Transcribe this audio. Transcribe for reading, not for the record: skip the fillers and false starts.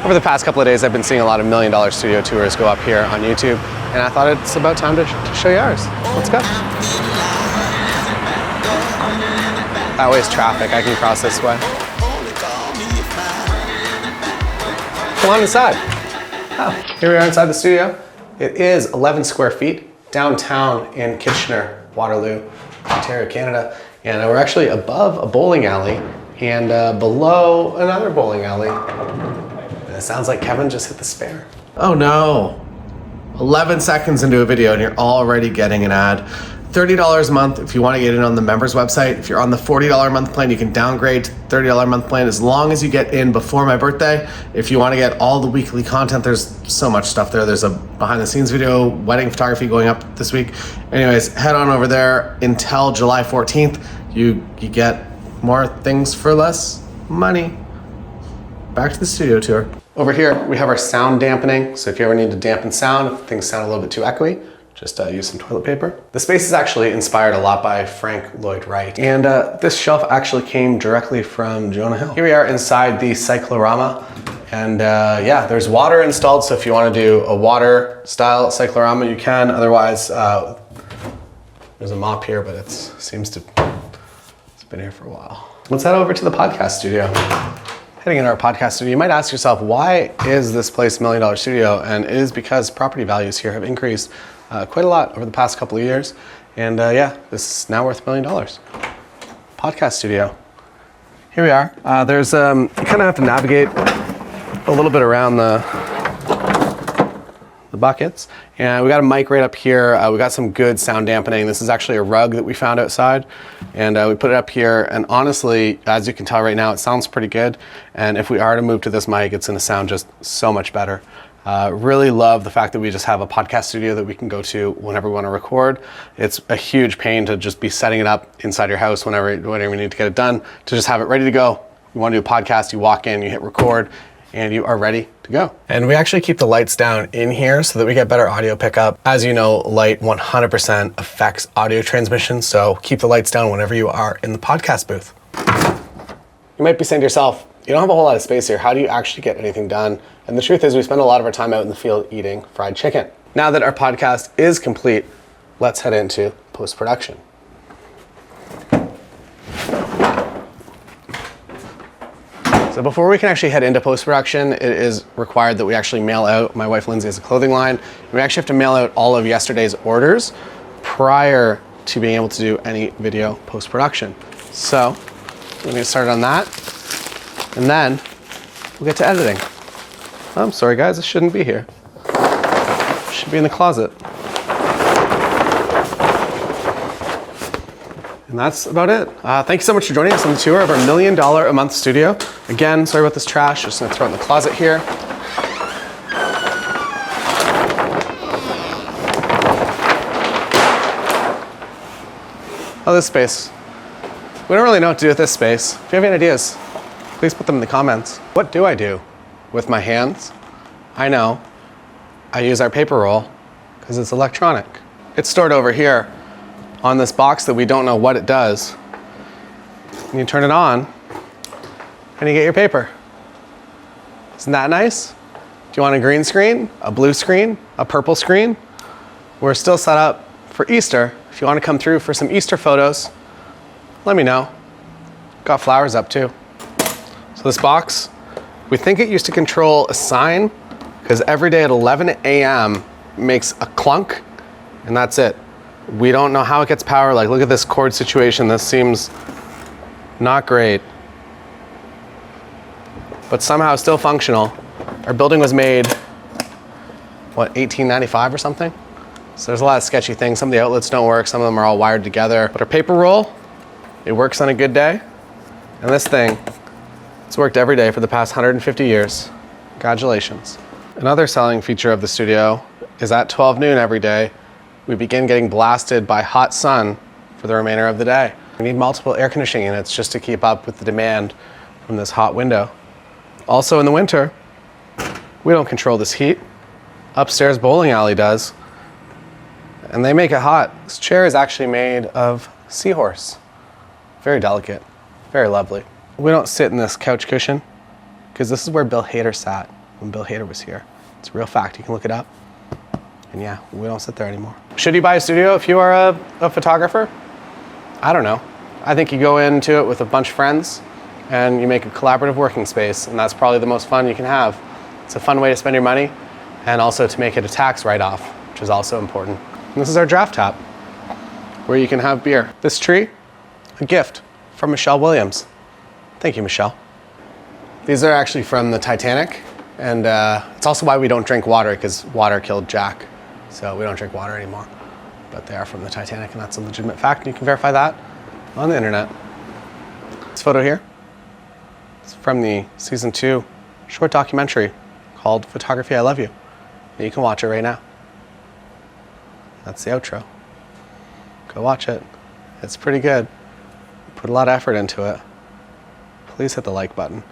Over the past couple of days, I've been seeing a lot of $1 Million studio tours go up here on YouTube, and I thought it's about time to show you ours. Let's go. That way's traffic. I can cross this way. Come on inside. Oh, here we are inside the studio. It is 11 square feet downtown in Kitchener, Waterloo, Ontario, Canada. And we're actually above a bowling alley and below another bowling alley. And it sounds like Kevin just hit the spare. Oh no. 11 seconds into a video and you're already getting an ad. $30 a month if you want to get in on the members website. If you're on the $40 a month plan, you can downgrade to $30 a month plan as long as you get in before my birthday. If you want to get all the weekly content, there's so much stuff there. There's a behind the scenes video, wedding photography going up this week. Anyways, head on over there until July 14th. You get more things for less money. Back to the studio tour. Over here, we have our sound dampening. So if you ever need to dampen sound, if things sound a little bit too echoey, just use some toilet paper. The space is actually inspired a lot by Frank Lloyd Wright. And this shelf actually came directly from Jonah Hill. Here we are inside the cyclorama. And yeah, there's water installed. So if you want to do a water style cyclorama, you can. Otherwise, there's a mop here, but it's been here for a while. Let's head over to the podcast studio. Heading into our podcast studio, you might ask yourself, why is this place $1 Million studio? And it is because property values here have increased quite a lot over the past couple of years. And yeah, this is now worth $1 million. Podcast studio. Here we are. There's, you kind of have to navigate a little bit around the buckets. And we got a mic right up here. We got some good sound dampening. This is actually a rug that we found outside. And we put it up here. And honestly, as you can tell right now, it sounds pretty good. And if we are to move to this mic, it's gonna sound just so much better. Really love the fact that we just have a podcast studio that we can go to whenever we want to record. It's a huge pain to just be setting it up inside your house whenever we need to get it done, to just have it ready to go. You want to do a podcast, you walk in, you hit record, and you are ready to go. And we actually keep the lights down in here so that we get better audio pickup. As you know, light 100% affects audio transmission, so keep the lights down whenever you are in the podcast booth. You might be saying to yourself, you don't have a whole lot of space here. How do you actually get anything done? And the truth is, we spend a lot of our time out in the field eating fried chicken. Now that our podcast is complete, let's head into post-production. So before we can actually head into post-production, it is required that we actually mail out, my wife Lindsay has a clothing line, we actually have to mail out all of yesterday's orders prior to being able to do any video post-production. So we're gonna get started on that, and then we'll get to editing. I'm sorry guys, this shouldn't be here. It should be in the closet. And that's about it. Thank you so much for joining us on the tour of our $1 Million a month studio. Again, sorry about this trash, just gonna throw it in the closet here. Oh, this space. We don't really know what to do with this space. If you have any ideas, please put them in the comments. What do I do with my hands? I know. I use our paper roll because it's electronic. It's stored over here on this box that we don't know what it does. And you turn it on and you get your paper. Isn't that nice? Do you want a green screen, a blue screen, a purple screen? We're still set up for Easter. If you want to come through for some Easter photos, let me know. Got flowers up too. So this box, we think it used to control a sign because every day at 11 a.m. makes a clunk and that's it. We don't know how it gets power. Like, look at this cord situation. This seems not great, but somehow still functional. Our building was made, what, 1895 or something? So there's a lot of sketchy things. Some of the outlets don't work. Some of them are all wired together. But our paper roll, it works on a good day. And this thing, it's worked every day for the past 150 years. Congratulations. Another selling feature of the studio is at 12 noon every day, we begin getting blasted by hot sun for the remainder of the day. We need multiple air conditioning units just to keep up with the demand from this hot window. Also in the winter, we don't control this heat. Upstairs bowling alley does. And they make it hot. This chair is actually made of seahorse. Very delicate, very lovely. We don't sit in this couch cushion because this is where Bill Hader sat when Bill Hader was here. It's a real fact. You can look it up. And yeah, we don't sit there anymore. Should you buy a studio if you are a photographer? I don't know. I think you go into it with a bunch of friends and you make a collaborative working space, and that's probably the most fun you can have. It's a fun way to spend your money, and also to make it a tax write-off, which is also important. And this is our draft tap, where you can have beer. This tree, a gift from Michelle Williams. Thank you, Michelle. These are actually from the Titanic, and it's also why we don't drink water, because water killed Jack. So we don't drink water anymore. But they are from the Titanic, and that's a legitimate fact, and you can verify that on the internet. This photo here, it's from the season 2 short documentary called Photography I Love You. And you can watch it right now. That's the outro. Go watch it. It's pretty good. Put a lot of effort into it. Please hit the like button.